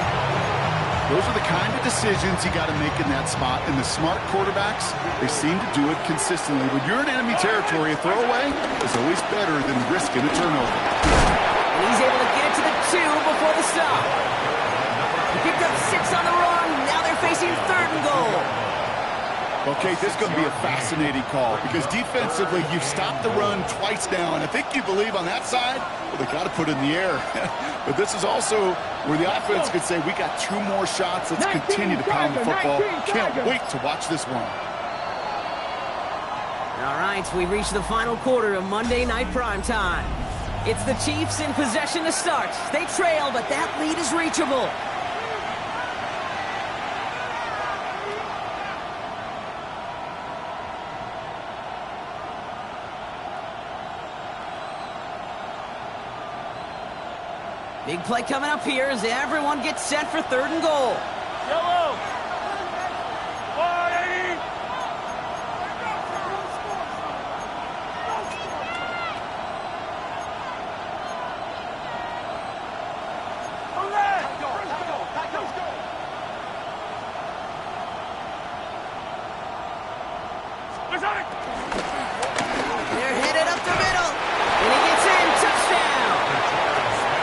Those are the kind of decisions you got to make in that spot. And the smart quarterbacks, they seem to do it consistently. When you're in enemy territory, a throwaway is always better than risking a turnover. And he's able to get it to the 2 before the stop. He picked up 6 on the run. Now they're facing 3rd and goal. Okay, this is going to be a fascinating call because defensively, you've stopped the run twice now, and I think you believe on that side, well, they got to put it in the air. But this is also where the offense could say, we got 2 more shots. Let's continue to pound the football. Can't wait to watch this one. All right, we've reached the final quarter of Monday Night Primetime. It's the Chiefs in possession to start. They trail, but that lead is reachable. Big play coming up here as everyone gets set for 3rd and goal. Yellow. 480. They're headed up the middle. And he gets in. Touchdown.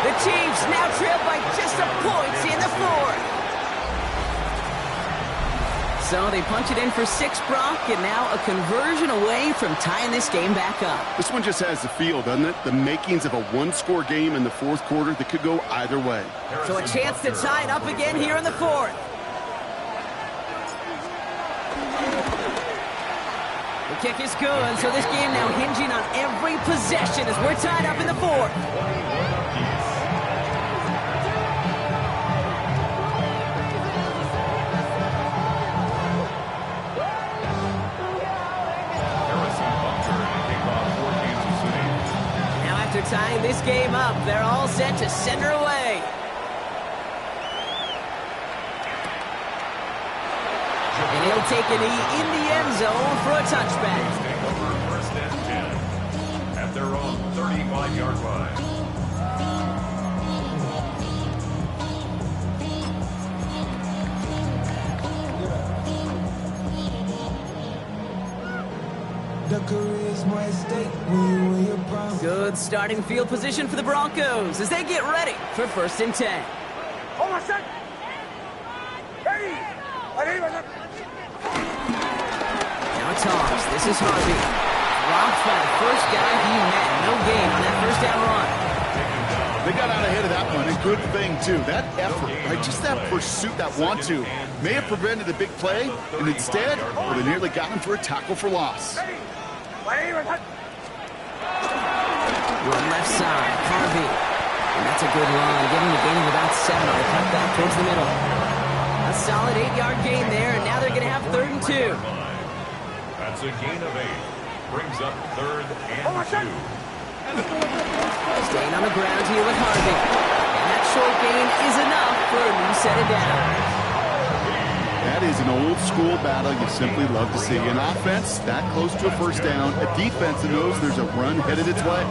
The Chiefs now trail by just a point in the 4th. So they punch it in for 6, Brock, and now a conversion away from tying this game back up. This one just has the feel, doesn't it? The makings of a 1-score game in the 4th quarter that could go either way. So a chance to tie it up again here in the 4th. The kick is good, so this game now hinging on every possession as we're tied up in the 4th. Now after tying this game up, they're all set to send her away. And he'll take a knee in the end zone for a touchback. 1st and 10 at their own 35-yard line. Good starting field position for the Broncos as they get ready for 1st and 10. Hold on a second. Hey! Now toss. This is Harvey. Dropped by the first guy he met. No gain on that 1st down run. They got out ahead of that one. A good thing, too. That effort, right? Just that pursuit, that want-to, may have prevented a big play, and instead, well, they nearly got him for a tackle for loss. Run left side. Harvey. And that's a good run. Getting the gain of about 7 on the cutback towards the middle. A solid 8-yard gain there, and now they're going to have 3rd and 2. That's a gain of 8. Brings up 3rd and 2. Staying on the ground here with Harvey. And that short gain is enough for a new set of downs. That is an old-school battle you simply love to see. An offense that close to a 1st down, a defense that knows there's a run headed its way.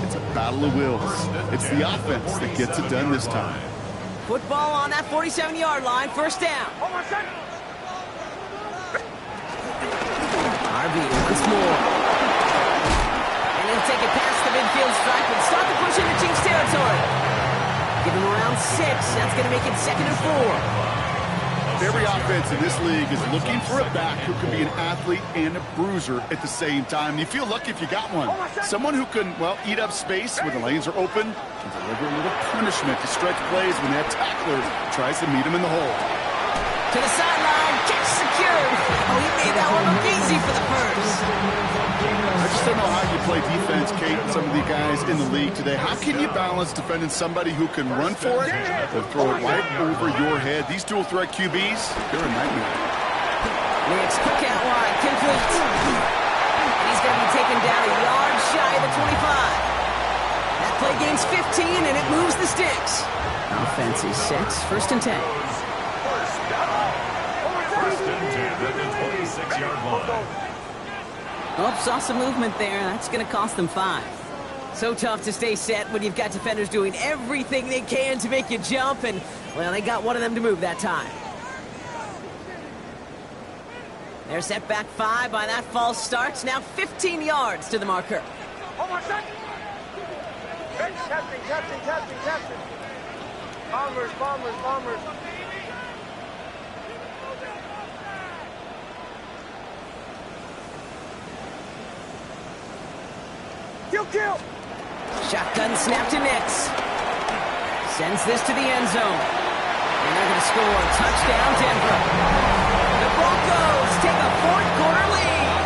It's a battle of wills. It's the offense that gets it done this time. Football on that 47-yard line, 1st down. Harvey once more. And he'll take it past the midfield stripe and start the push into Chiefs territory. Give him around 6. That's going to make it 2nd and 4. Every offense in this league is looking for a back who can be an athlete and a bruiser at the same time. You feel lucky if you got one. Someone who can, well, eat up space when the lanes are open, can deliver a little punishment to stretch plays when that tackler tries to meet him in the hole. To the sideline, catch secured. Oh, he made that one look easy for the first. I just don't know how you play defense, Kate, and some of the guys in the league today. How can you balance defending somebody who can run for it or throw it right over your head? These dual threat QBs, they're a nightmare. It's quick out wide, complete. He's going to be taken down a yard shy of the 25. That play gains 15, and it moves the sticks. Offense is set, 1st and 10. First and 10 at the 26-yard line. Oh, saw some movement there. That's going to cost them 5. So tough to stay set when you've got defenders doing everything they can to make you jump, and, well, they got one of them to move that time. They're set back 5 by that false start. Now 15 yards to the marker. Hold on a second. Captain. Bombers. Kill. Shotgun snap to Nix. Sends this to the end zone. And they're going to score. Touchdown, Denver. The Broncos take a 4th-quarter lead.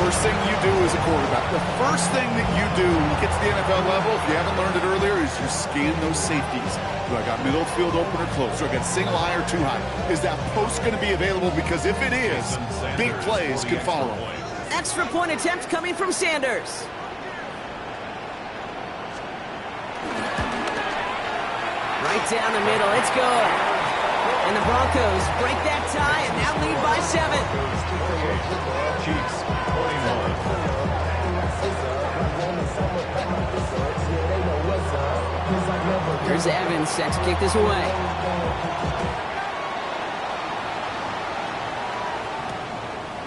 First thing you do as a quarterback, the first thing that you do when you get to the NFL level, if you haven't learned it earlier, is you scan those safeties. Do I got middle field open or close? Do I got single high or too high? Is that post going to be available? Because if it is, big plays could follow. Extra point attempt coming from Sanders. Right down the middle, it's good. And the Broncos break that tie and now lead by 7. Chiefs, 21. Here's Evans set to kick this away.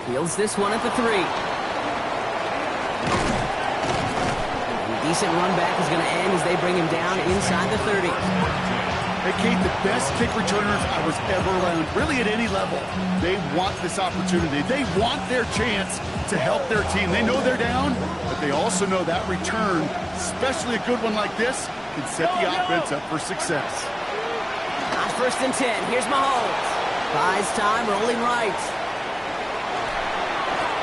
Fields this one at the 3. Decent run back is going to end as they bring him down inside the 30. Hey, Kate, the best kick returners I was ever around, really at any level. They want this opportunity. They want their chance to help their team. They know they're down, but they also know that return, especially a good one like this, can set the offense up for success. On 1st and 10, here's Mahomes. Buys time, rolling right.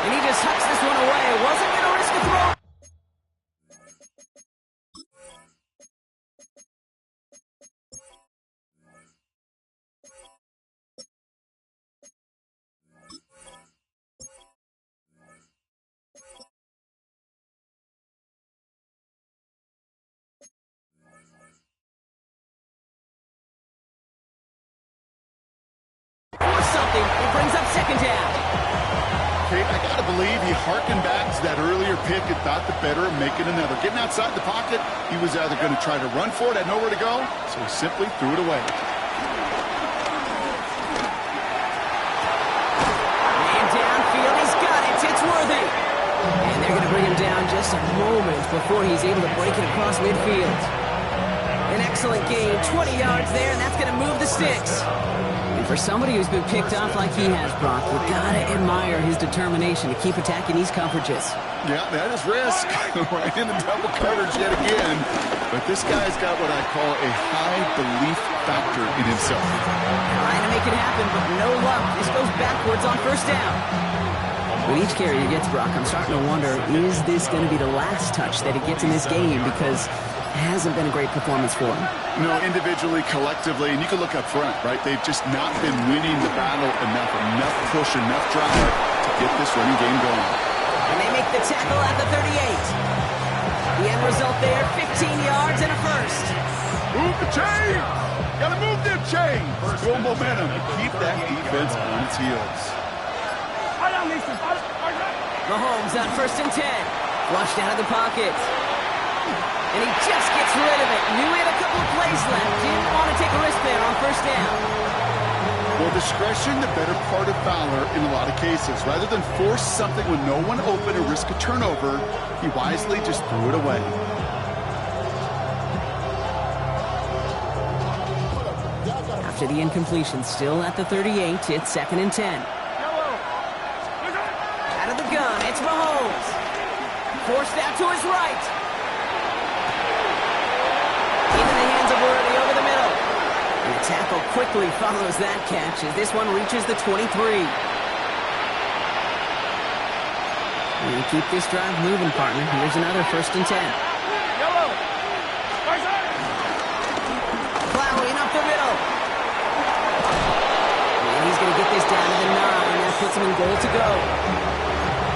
And he just hucks this one away. Wasn't going to risk a throw. For something, it brings up 2nd down. Kate, I got to believe he harkened back to that earlier pick and thought the better of making another. Getting outside the pocket, he was either going to try to run for it, had nowhere to go, so he simply threw it away. And downfield, he's got it. It's worthy. And they're going to bring him down just a moment before he's able to break it across midfield. An excellent game, 20 yards there, and that's going to move the sticks. And for somebody who's been picked off like he has, Brock, you gotta admire his determination to keep attacking these coverages. Yeah, that is risk. We're in the double coverage yet again. But this guy's got what I call a high belief factor in himself. Trying to make it happen, but no luck. This goes backwards on 1st down. With each carry he gets, Brock, I'm starting to wonder, is this going to be the last touch that he gets in this game? Because it hasn't been a great performance for him. No, individually, collectively, and you can look up front, right? They've just not been winning the battle enough push, enough drive to get this running game going. And they make the tackle at the 38. The end result there, 15 yards and a 1st. Move the chain! Gotta move them chain! Build momentum and keep that defense on its heels. Mahomes on 1st and 10. Flushed out of the pocket. And he just gets rid of it. Knew he had a couple of plays left. Didn't want to take a risk there on 1st down. Well, discretion, the better part of valor in a lot of cases. Rather than force something when no one open or risk a turnover, he wisely just threw it away. After the incompletion, still at the 38, it's 2nd and 10. Out of the gun, it's Mahomes. Forced out to his right. Into the hands of Worthy over the middle. And the tackle quickly follows that catch as this one reaches the 23. You keep this drive moving, partner. Here's another 1st and 10. Plowing up the middle. And he's going to get this down to the 9. That puts him in goal to go.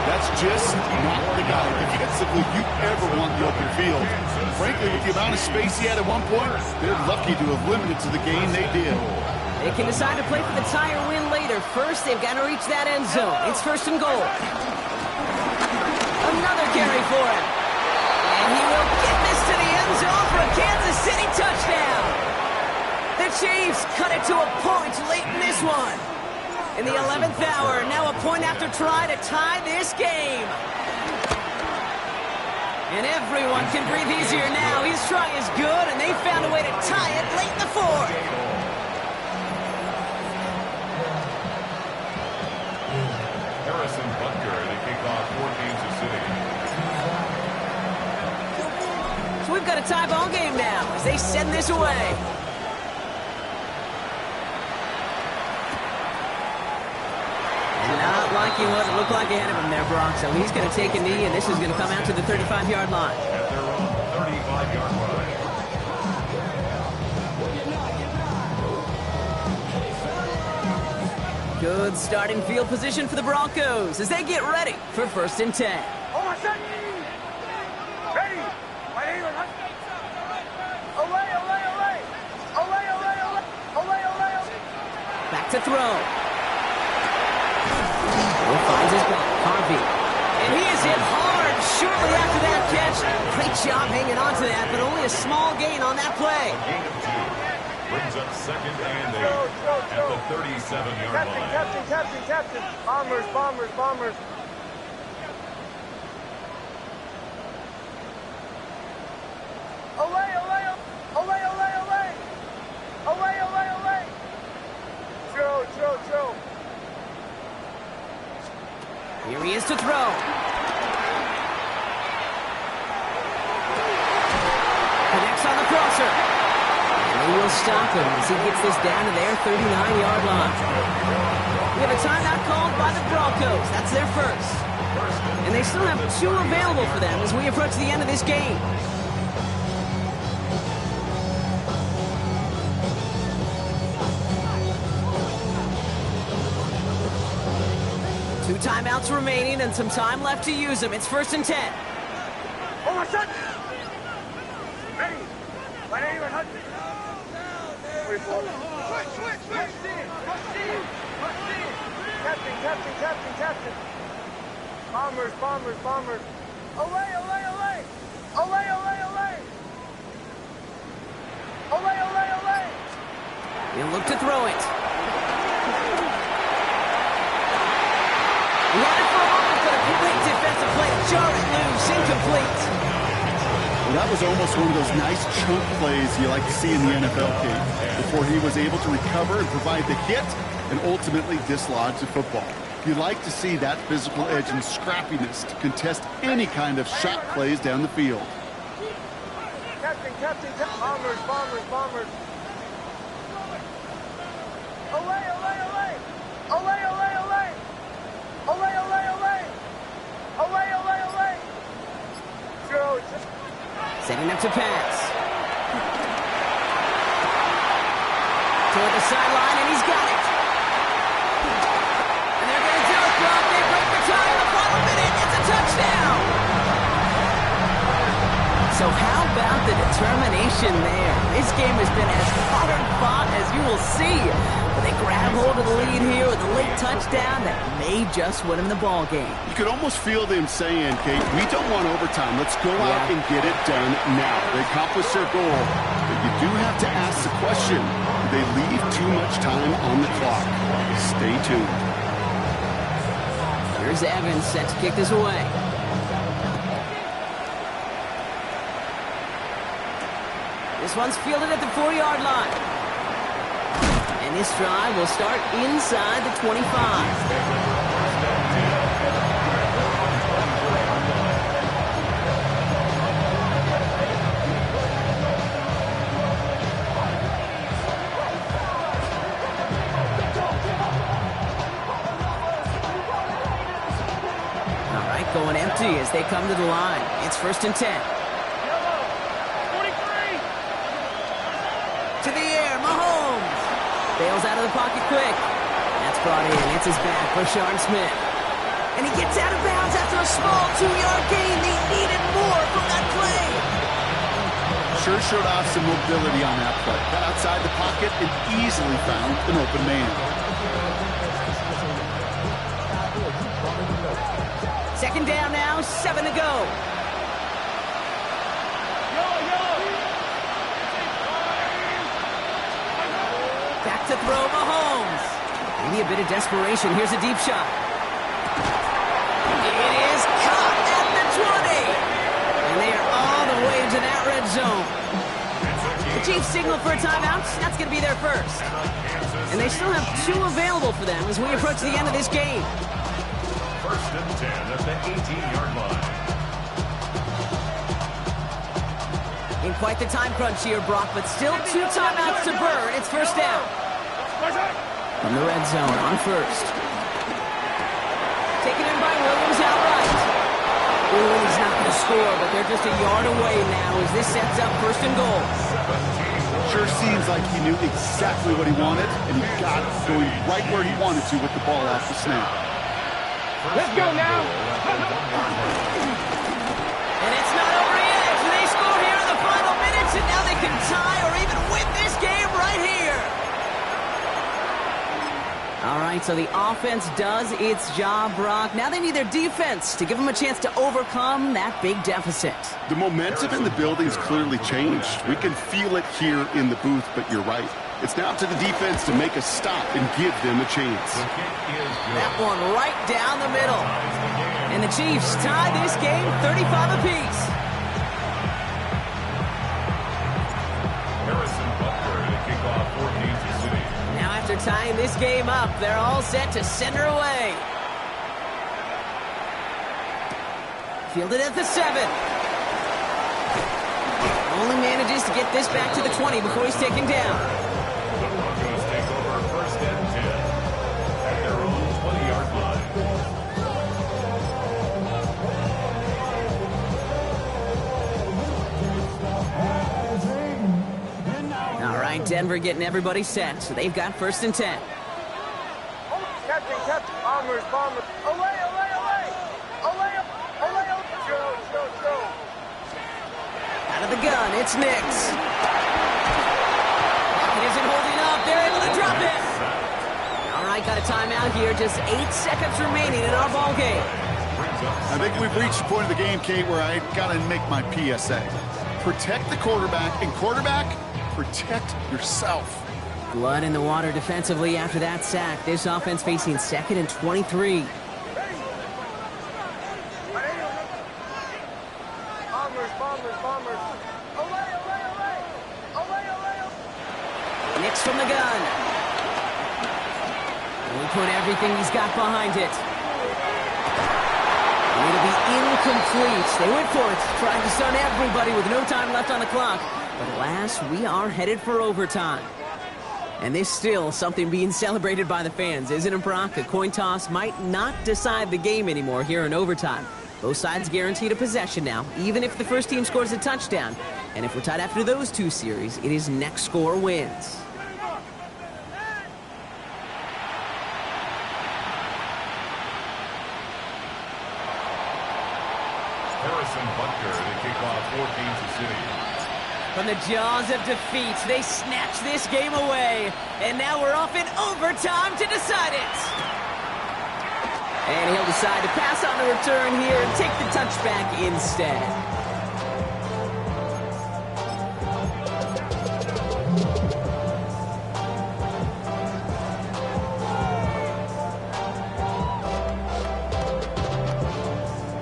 That's just not the guy defensively you ever want in the open field. Frankly, with the amount of space he had at one point, they're lucky to have limited to the game they did. They can decide to play for the tie or win later. First, they've got to reach that end zone. It's 1st and goal. Another carry for him. And he will get this to the end zone for a Kansas City touchdown. The Chiefs cut it to a point late in this one. In the 11th hour, now a point after try to tie this game. And everyone can breathe easier now. His try is good, and they found a way to tie it late in the 4th. Harrison Butker to kick off for Kansas City. So we've got a tie ball game now as they send this away. Not liking what it looked like ahead of him there, Brock. So he's going to take a knee, and this is going to come out to the 35-yard line. At their own 35-yard line. Good starting field position for the Broncos as they get ready for 1st and 10. Ready. Back to throw. Finds his back, Harvey. And he is hit hard shortly after that catch. Great job hanging on to that, but only a small gain on that play. A gain of 2. Brings up 2nd and 8 at the 37-yard line. Captain. Bombers. Throw. Here he is to throw. Connects on the crosser. And they will stop him as he gets this down to their 39-yard line. We have a timeout called by the Broncos. That's their first. And they still have 2 available for them as we approach the end of this game. Two timeouts remaining and some time left to use them. It's 1st and 10. Ready. Captain. Bombers. Away. He'll look to throw it. Running for a moment, but a complete defensive play to jar it loose, incomplete. Well, that was almost one of those nice chunk plays you like to see in the NFL, Kate, before he was able to recover and provide the hit and ultimately dislodge the football. You like to see that physical edge and scrappiness to contest any kind of shot plays down the field. Captain. Bombers. Away. Throw. Setting up to pass. Toward the sideline, and he's got it. And they're going to do it, Brock. They break the tie in the final minute. It's a touchdown. So how about the determination there? This game has been as hard fought as you will see. But they grab hold of the lead here with a late touchdown that may just win them the ball game. You could almost feel them saying, Kate, we don't want overtime. Let's go out and get it done now. They accomplished their goal. But you do have to ask the question, do they leave too much time on the clock? Stay tuned. Here's Evans set to kick this away. This one's fielded at the 4-yard line. And this drive will start inside the 25. going empty as they come to the line. It's 1st and 10. To the air, Mahomes. Bails out of the pocket quick. That's brought in. It's his back for Sean Smith. And he gets out of bounds after a small 2-yard gain. They needed more from that play. Sure showed off some mobility on that play. Got outside the pocket and easily found an open man. 2nd down now, 7 to go. Back to throw, Mahomes. Maybe a bit of desperation. Here's a deep shot. It is caught at the 20. And they are all the way into that red zone. The Chiefs signal for a timeout. That's going to be their first. And they still have 2 available for them as we approach the end of this game. 1st and 10 at the 18-yard line. In quite the time crunch here, Brock, but still 2 timeouts to burn. It's 1st down. From the red zone on 1st. Taken in by Williams outright. Ooh, he's not going to score, but they're just a yard away now as this sets up 1st and goal. Sure seems like he knew exactly what he wanted, and he got it going right where he wanted to with the ball off the snap. Let's go now. And it's not over yet. They score here in the final minutes, and now they can tie or even win this game right here. All right, so the offense does its job, Brock. Now they need their defense to give them a chance to overcome that big deficit. The momentum in the building's clearly changed. We can feel it here in the booth, but you're right. It's now to the defense to make a stop and give them a chance. That one right down the middle. And the Chiefs tie this game 35 apiece. Harrison Butker to kick off for Kansas City. Now after tying this game up, they're all set to send her away. Fielded at the 7. Only manages to get this back to the 20 before he's taken down. The Broncos take over 1st and 10 at their own 20-yard line. All right, Denver getting everybody set, so they've got 1st and 10. Captain, bombers. Away. Go. Out of the gun, it's Nix. It isn't holding up. They're able to drop it. All right, got a timeout here. Just 8 seconds remaining in our ball game. I think we've reached the point of the game, Kate, where I got to make my PSA. Protect the quarterback, and quarterback, protect yourself. Blood in the water defensively after that sack. This offense facing 2nd and 23. Bombers. Away. Nix from the gun. And we put everything he's got behind it. And it'll be incomplete. They went for it, trying to stun everybody with no time left on the clock. But alas, we are headed for overtime. And there's still something being celebrated by the fans, isn't it, Brock? A coin toss might not decide the game anymore here in overtime. Both sides guaranteed a possession now, even if the first team scores a touchdown. And if we're tied after those 2 series, it is next score wins. Harrison Butker to kick off for Kansas City. From the jaws of defeat, they snatch this game away. And now we're off in overtime to decide it. And he'll decide to pass on the return here and take the touchback instead.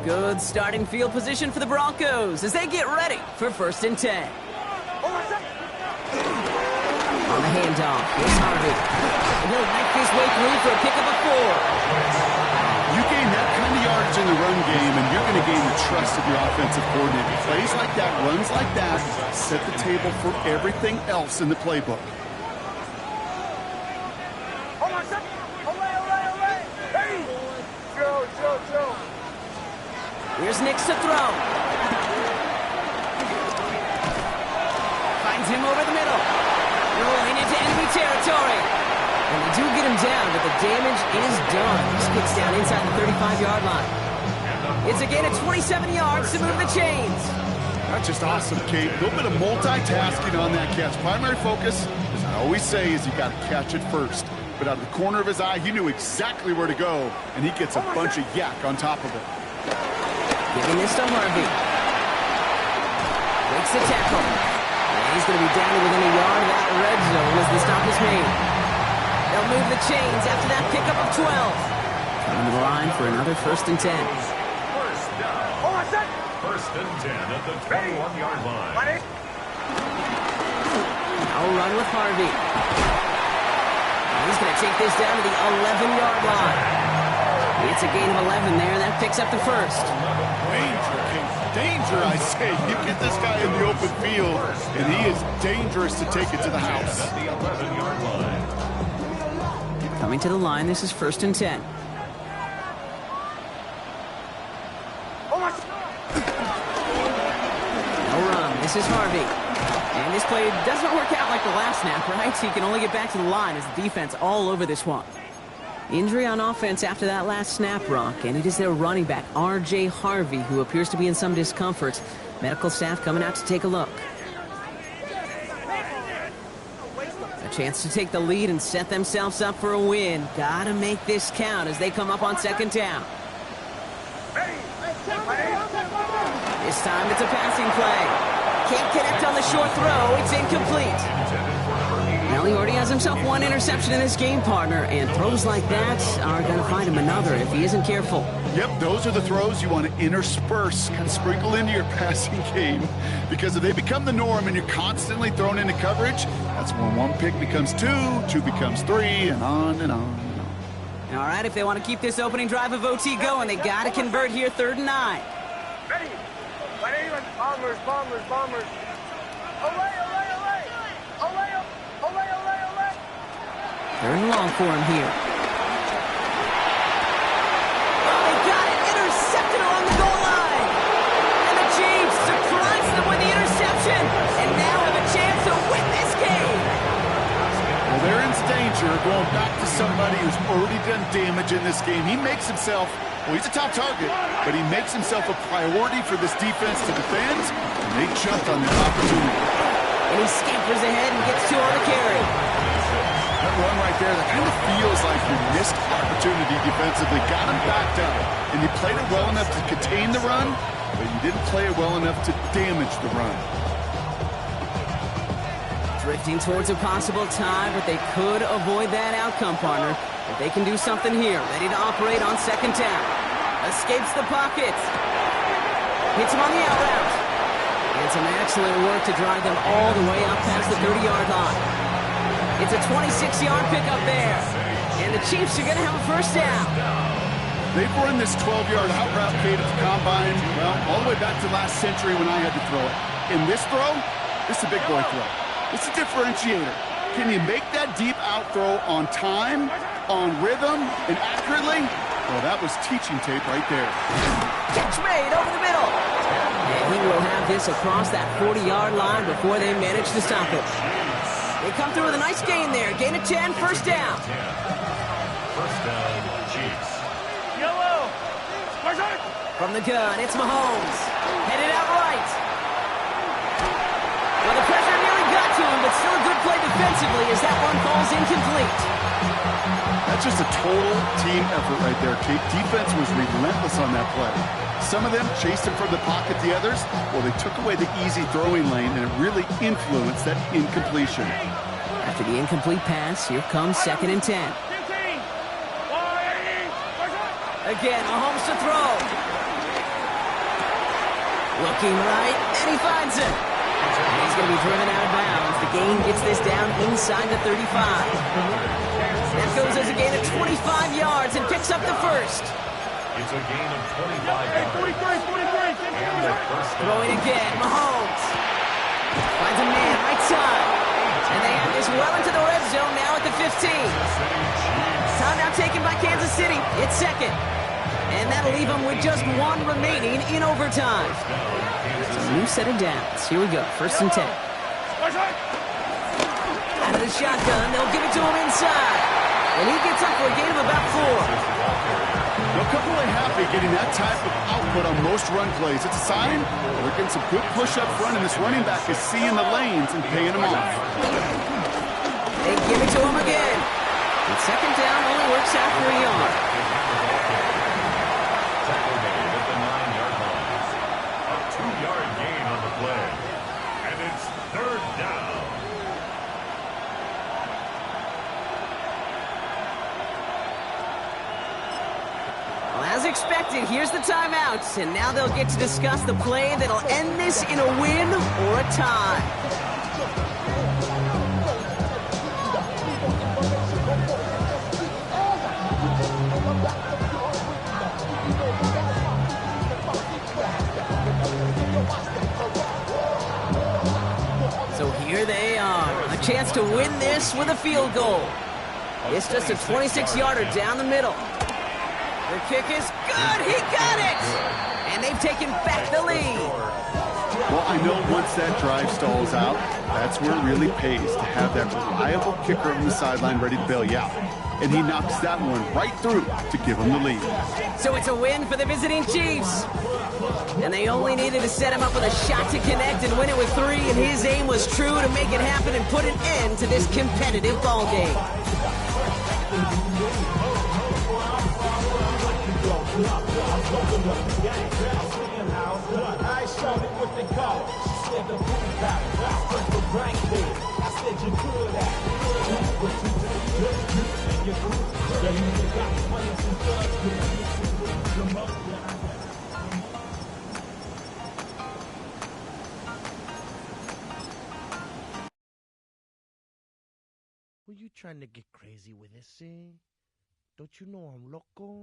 Good starting field position for the Broncos as they get ready for 1st and 10. On the handoff, here's Harvey. And he'll make his way through for a pickup of 4. You gain that kind of yardage in the run game, and you're going to gain the trust of your offensive coordinator. Plays like that, runs like that, set the table for everything else in the playbook. Away. Hey! Joe. Here's Nix to throw. Finds him over the middle. Rolling into enemy territory. And they do get him down, but the damage is done. This kicks down inside the 35-yard line. It's a gain of 27 yards to move the chains. That's just awesome, Kate. A little bit of multitasking on that catch. Primary focus, as I always say, is you got to catch it first. But out of the corner of his eye, he knew exactly where to go, and he gets a bunch of yak on top of it. Giving this to Harvey. Breaks the tackle. And he's going to be down to within a yard of that red zone as the stop is made. They'll move the chains after that pickup of 12. Coming to the line for another 1st and 10. First down. First and 10 at the 21-yard line. Now run with Harvey. And he's going to take this down to the 11-yard line. It's a gain of 11 there. That picks up the first. Danger, King. Danger, I say. You get this guy in the open field, and he is dangerous to take it to the house. At the 11-yard line. Coming to the line, this is 1st and 10. No run. This is Harvey. And this play doesn't work out like the last snap, right? So he can only get back to the line as the defense all over this one. Injury on offense after that last snap, Rock, and it is their running back, R.J. Harvey, who appears to be in some discomfort. Medical staff coming out to take a look. A chance to take the lead and set themselves up for a win. Gotta make this count as they come up on 2nd down. This time it's a passing play. Can't connect on the short throw. It's incomplete. Well, he already has himself one interception in this game, partner, and throws like that are going to find him another if he isn't careful. Yep, those are the throws you want to intersperse, kind of sprinkle into your passing game, because if they become the norm and you're constantly thrown into coverage, that's when 1 pick becomes 2, 2 becomes 3, and on and on and on. All right, if they want to keep this opening drive of OT going, they got to convert here 3rd and 9. Ready? Bombers. Away. 3rd and long for him here. Oh, they got it intercepted along the goal line. And the Chiefs surprise them with the interception. And now have a chance to win this game. Well, they're in danger going back to somebody who's already done damage in this game. He makes himself, well, he's a top target, but he makes himself a priority for this defense to defend, and they jumped on the opportunity. And he scampers ahead and gets 2 on the carry. That run right there, that kind of feels like you missed opportunity defensively. Got him backed up, and you played it well enough to contain the run, but you didn't play it well enough to damage the run. Drifting towards a possible tie, but they could avoid that outcome, partner. If they can do something here, ready to operate on 2nd down. Escapes the pocket. Hits him on the out route. And some excellent work to drive them all the way up past the 30-yard line. It's a 26-yard pickup there. And the Chiefs are going to have a 1st down. They've run this 12-yard out route, Kate, at the combine, well, all the way back to last century when I had to throw it. In this throw, this is a big boy throw. It's a differentiator. Can you make that deep out throw on time, on rhythm, and accurately? Well, that was teaching tape right there. Catch made over the middle. And he will have this across that 40-yard line before they manage to stop it. They come through with a nice gain there. Gain of 10, 1st down. First down, Chiefs. Yellow. From the gun, it's Mahomes. Headed out right. Well, the pressure nearly got to him, but still a good play defensively as that one falls incomplete. That's just a total team effort right there, Kate. Defense was relentless on that play. Some of them chased him from the pocket. The others, well, they took away the easy throwing lane, and it really influenced that incompletion. After the incomplete pass, here comes 2nd and 10. Again, Mahomes to throw. Looking right, and he finds it. And he's going to be driven out of bounds. The gain gets this down inside the 35. That goes as a gain of 25 yards and picks up the 1st. It's a gain of 25 yards. 43. And their first down. Throwing again, Mahomes. Finds a man, right side. And they have this well into the red zone now at the 15. Time now taken by Kansas City. It's 2nd. And that'll leave them with just one remaining in overtime. So a new set of downs. Here we go, 1st and 10. Out of the shotgun, they'll give it to him inside. And he gets up for a gain of about 4. No couple are happy getting that type of output on most run plays. It's a sign they're getting some good push up front, and this running back is seeing the lanes and paying them off. They give it to him again. And 2nd down only works out for a yard. Tackle made at the 9-yard line. A 2-yard gain on the play. And it's 3rd down. Well, as expected, here's the timeouts. And now they'll get to discuss the play that'll end this in a win or a tie. So here they are, a chance to win this with a field goal. It's just a 26-yarder down the middle. The kick is good. He got it. And they've taken back the lead. Well, I know once that drive stalls out, that's where it really pays to have that reliable kicker on the sideline ready to bail you out. And he knocks that one right through to give him the lead. So it's a win for the visiting Chiefs. And they only needed to set him up with a shot to connect and win it with 3, and his aim was true to make it happen and put an end to this competitive ball game. Were you trying to get crazy with this thing? Don't you know I'm loco?